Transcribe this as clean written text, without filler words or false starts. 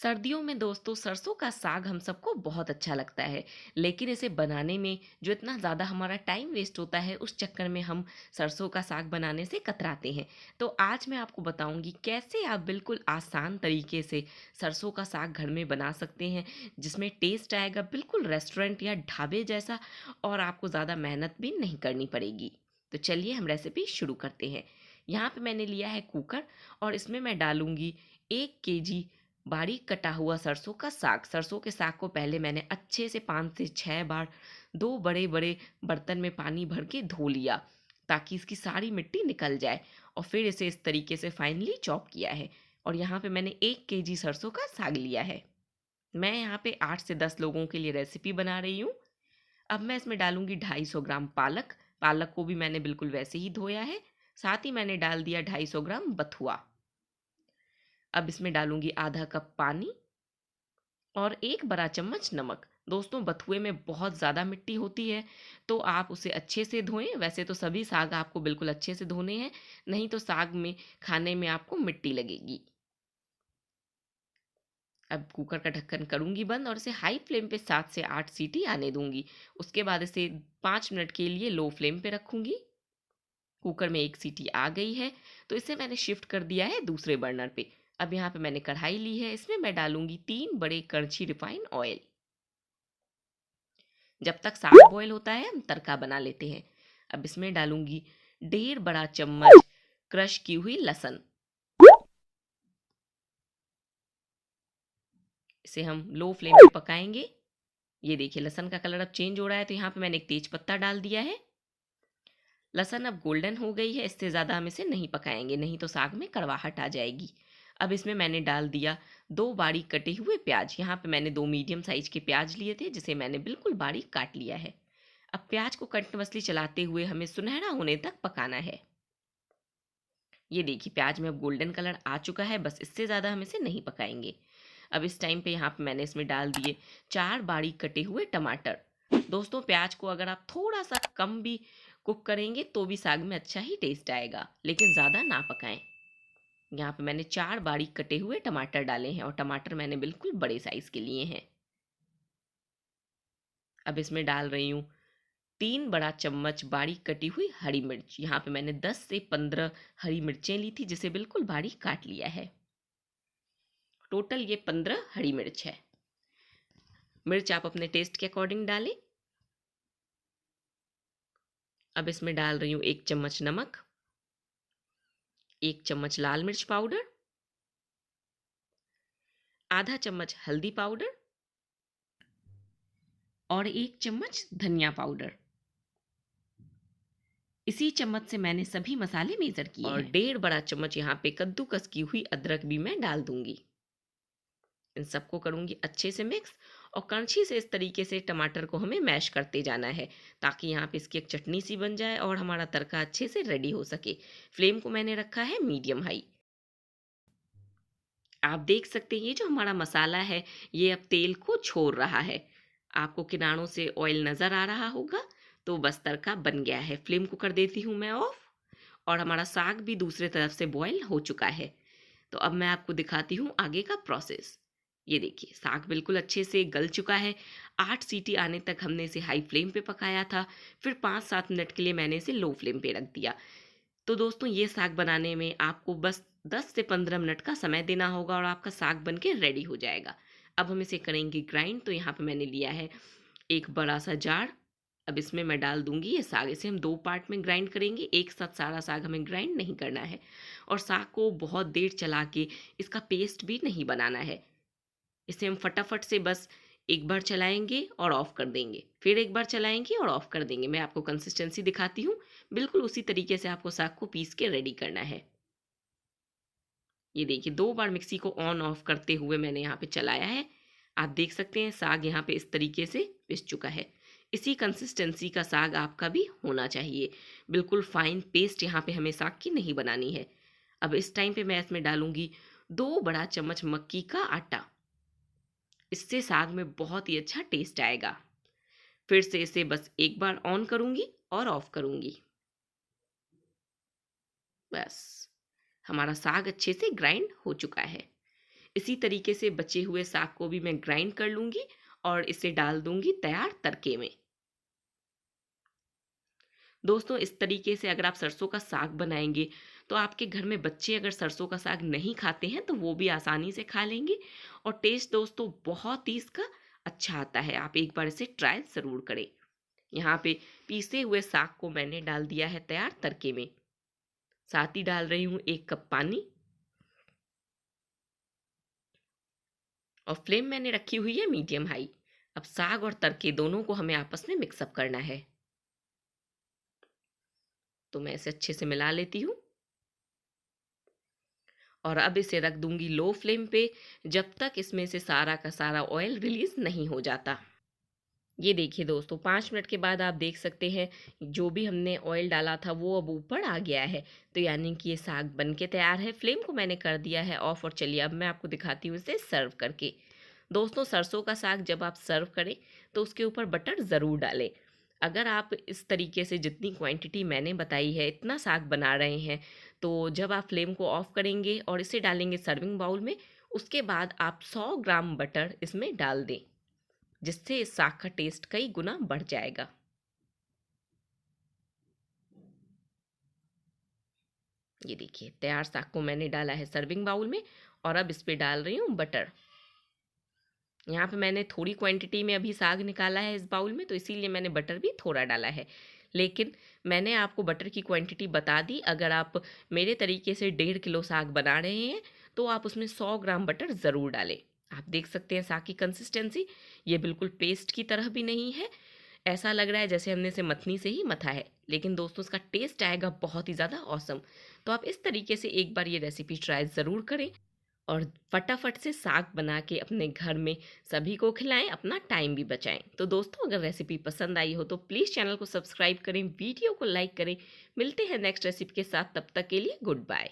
सर्दियों में दोस्तों सरसों का साग हम सबको बहुत अच्छा लगता है। लेकिन इसे बनाने में जो इतना ज़्यादा हमारा टाइम वेस्ट होता है उस चक्कर में हम सरसों का साग बनाने से कतराते हैं। तो आज मैं आपको बताऊंगी कैसे आप बिल्कुल आसान तरीके से सरसों का साग घर में बना सकते हैं, जिसमें टेस्ट आएगा बिल्कुल रेस्टोरेंट या ढाबे जैसा, और आपको ज़्यादा मेहनत भी नहीं करनी पड़ेगी। तो चलिए हम रेसिपी शुरू करते हैं। यहाँ पे मैंने लिया है कुकर, और इसमें मैं डालूंगी 1 केजी बारीक कटा हुआ सरसों का साग। सरसों के साग को पहले मैंने अच्छे से 5 से 6 बार 2 बड़े बड़े बर्तन में पानी भर के धो लिया, ताकि इसकी सारी मिट्टी निकल जाए। और फिर इसे इस तरीके से फाइनली चॉप किया है। और यहाँ पे मैंने 1 केजी सरसों का साग लिया है। मैं यहाँ पे 8 से 10 लोगों के लिए रेसिपी बना रही हूँ। अब मैं इसमें डालूंगी 250 ग्राम पालक। पालक को भी मैंने बिल्कुल वैसे ही धोया है। साथ ही मैंने डाल दिया 250 ग्राम बथुआ। अब इसमें डालूंगी आधा कप पानी और 1 बड़ा चम्मच नमक। दोस्तों, बथुए में बहुत ज़्यादा मिट्टी होती है, तो आप उसे अच्छे से धोएं। वैसे तो सभी साग आपको बिल्कुल अच्छे से धोने हैं, नहीं तो साग में खाने में आपको मिट्टी लगेगी। अब कुकर का ढक्कन करूंगी बंद और इसे हाई फ्लेम पे 7 से 8 सीटी आने दूंगी। उसके बाद इसे 5 मिनट के लिए लो फ्लेम पे रखूंगी। कुकर में 1 सीटी आ गई है, तो इसे मैंने शिफ्ट कर दिया है दूसरे बर्नर पे। अब यहाँ पे मैंने कढ़ाई ली है, इसमें मैं डालूंगी 3 बड़े करछी रिफाइन ऑयल। जब तक साग बॉयल होता है हम तड़का बना लेते हैं। अब इसमें डालूंगी 1.5 बड़ा चम्मच क्रश की हुई लहसुन। इसे हम लो फ्लेम पे पकाएंगे। ये देखिए लहसुन का कलर अब चेंज हो रहा है, तो यहाँ पे मैंने एक तेज पत्ता डाल दिया है। लहसुन अब गोल्डन हो गई है, इससे ज़्यादा हम इसे नहीं पकाएंगे, नहीं तो साग में कड़वाहट आ जाएगी। अब इसमें मैंने डाल दिया 2 बारीक कटे हुए प्याज। यहाँ पे मैंने 2 मीडियम साइज के प्याज लिए थे, जिसे मैंने बिल्कुल बारीक काट लिया है। अब प्याज को कंटिन्यूअसली चलाते हुए हमें सुनहरा होने तक पकाना है। ये देखिए प्याज में अब गोल्डन कलर आ चुका है, बस इससे ज़्यादा हम इसे नहीं पकाएंगे। अब इस टाइम पे यहाँ पे मैंने इसमें डाल दिए 4 बारीक कटे हुए टमाटर। दोस्तों, प्याज को अगर आप थोड़ा सा कम भी कुक करेंगे तो भी साग में अच्छा ही टेस्ट आएगा, लेकिन ज़्यादा ना पकाएं। यहाँ पे मैंने 4 बारीक कटे हुए टमाटर डाले हैं, और टमाटर मैंने बिल्कुल बड़े साइज़ के लिए हैं। अब इसमें डाल रही हूँ 3 बड़ा चम्मच बारीक कटी हुई हरी मिर्च। यहाँ पे मैंने 10 से 15 हरी मिर्चें ली थी, जिसे बिल्कुल बारीक काट लिया है। टोटल ये 15 हरी मिर्च है। मिर्च आप अपने टेस्ट के अकॉर्डिंग डालें। अब इसमें डाल रही हूँ 1 चम्मच नमक, 1 चम्मच लाल मिर्च पाउडर, आधा चम्मच हल्दी पाउडर और 1 चम्मच धनिया पाउडर। इसी चम्मच से मैंने सभी मसाले मेजर किए और हैं। 1.5 बड़ा चम्मच यहाँ पे कद्दूकस की हुई अदरक भी मैं डाल दूंगी। इन सबको करूंगी अच्छे से मिक्स, और कड़छी से इस तरीके से टमाटर को हमें मैश करते जाना है, ताकि यहाँ पे इसकी एक चटनी सी बन जाए और हमारा तड़का अच्छे से रेडी हो सके। फ्लेम को मैंने रखा है मीडियम हाई। आप देख सकते हैं ये जो हमारा मसाला है ये अब तेल को छोड़ रहा है। आपको किनारों से ऑयल नज़र आ रहा होगा, तो बस तड़का बन गया है। फ्लेम को कर देती हूँ मैं ऑफ, और हमारा साग भी दूसरे तरफ से बॉयल हो चुका है। तो अब मैं आपको दिखाती हूँ आगे का प्रोसेस। ये देखिए साग बिल्कुल अच्छे से गल चुका है। 8 सीटी आने तक हमने इसे हाई फ्लेम पे पकाया था, फिर 5-7 मिनट के लिए मैंने इसे लो फ्लेम पे रख दिया। तो दोस्तों, ये साग बनाने में आपको बस 10 से 15 मिनट का समय देना होगा और आपका साग बन के रेडी हो जाएगा। अब हम इसे करेंगे ग्राइंड। तो यहाँ पे मैंने लिया है एक बड़ा सा जार। अब इसमें मैं डाल दूंगी ये साग। इसे हम 2 पार्ट में ग्राइंड करेंगे, एक साथ सारा साग हमें ग्राइंड नहीं करना है। और साग को बहुत देर चला के इसका पेस्ट भी नहीं बनाना है। इसे हम फटाफट से बस एक बार चलाएंगे और ऑफ कर देंगे, फिर एक बार चलाएंगे और ऑफ कर देंगे। मैं आपको कंसिस्टेंसी दिखाती हूँ। बिल्कुल उसी तरीके से आपको साग को पीस के रेडी करना है। ये देखिए 2 बार मिक्सी को ऑन ऑफ करते हुए मैंने यहाँ पे चलाया है। आप देख सकते हैं साग यहाँ पे इस तरीके से पिस चुका है। इसी कंसिस्टेंसी का साग आपका भी होना चाहिए। बिल्कुल फाइन पेस्ट यहाँ पे हमें साग की नहीं बनानी है। अब इस टाइम पे मैं इसमें डालूंगी 2 बड़ा चम्मच मक्की का आटा। इससे साग में बहुत ही अच्छा टेस्ट आएगा। फिर से इसे बस एक बार ऑन करूंगी और ऑफ करूंगी। बस हमारा साग अच्छे से ग्राइंड हो चुका है। इसी तरीके से बचे हुए साग को भी मैं ग्राइंड कर लूँगी और इसे डाल दूँगी तैयार तड़के में। दोस्तों, इस तरीके से अगर आप सरसों का साग बनाएँगे, तो आपके घर में बच्चे अगर सरसों का साग नहीं खाते हैं, तो वो भी आसानी से खा लेंगे और टेस्ट दोस्तों बहुत ही इसका अच्छा आता है। आप एक बार इसे ट्राई ज़रूर करें। यहाँ पे पीसे हुए साग को मैंने डाल दिया है तैयार तड़के में। साथ ही डाल रही हूँ 1 कप पानी और फ्लेम मैंने रखी हुई है मीडियम हाई। अब साग और तड़के दोनों को हमें आपस में मिक्स अप करना है। तो मैं इसे अच्छे से मिला लेती हूँ और अब इसे रख दूंगी लो फ्लेम पे जब तक इसमें से सारा का सारा ऑयल रिलीज नहीं हो जाता। ये देखिए दोस्तों, 5 मिनट के बाद आप देख सकते हैं जो भी हमने ऑयल डाला था वो अब ऊपर आ गया है। तो यानी कि ये साग बन के तैयार है। फ्लेम को मैंने कर दिया है ऑफ और चलिए अब मैं आपको दिखाती हूँ इसे सर्व करके। दोस्तों, सरसों का साग जब आप सर्व करें तो उसके ऊपर बटर ज़रूर डालें। अगर आप इस तरीके से जितनी क्वांटिटी मैंने बताई है इतना साग बना रहे हैं, तो जब आप फ्लेम को ऑफ करेंगे और इसे डालेंगे सर्विंग बाउल में, उसके बाद आप 100 ग्राम बटर इसमें डाल दें, जिससे इस साग का टेस्ट कई गुना बढ़ जाएगा। ये देखिए, तैयार साग को मैंने डाला है सर्विंग बाउल में और अब इस पे डाल रही हूँ बटर। यहाँ पे मैंने थोड़ी क्वांटिटी में अभी साग निकाला है इस बाउल में, तो इसीलिए मैंने बटर भी थोड़ा डाला है। लेकिन मैंने आपको बटर की क्वांटिटी बता दी। अगर आप मेरे तरीके से 1.5 किलो साग बना रहे हैं तो आप उसमें 100 ग्राम बटर ज़रूर डालें। आप देख सकते हैं साग की कंसिस्टेंसी, ये बिल्कुल पेस्ट की तरह भी नहीं है। ऐसा लग रहा है जैसे हमने इसे मथनी से ही मथा है, लेकिन दोस्तों इसका टेस्ट आएगा बहुत ही ज़्यादा ऑसम। तो आप इस तरीके से एक बार ये रेसिपी ट्राई ज़रूर करें और फटाफट से साग बना के अपने घर में सभी को खिलाएं, अपना टाइम भी बचाएं। तो दोस्तों, अगर रेसिपी पसंद आई हो तो प्लीज़ चैनल को सब्सक्राइब करें, वीडियो को लाइक करें। मिलते हैं नेक्स्ट रेसिपी के साथ, तब तक के लिए गुड बाय।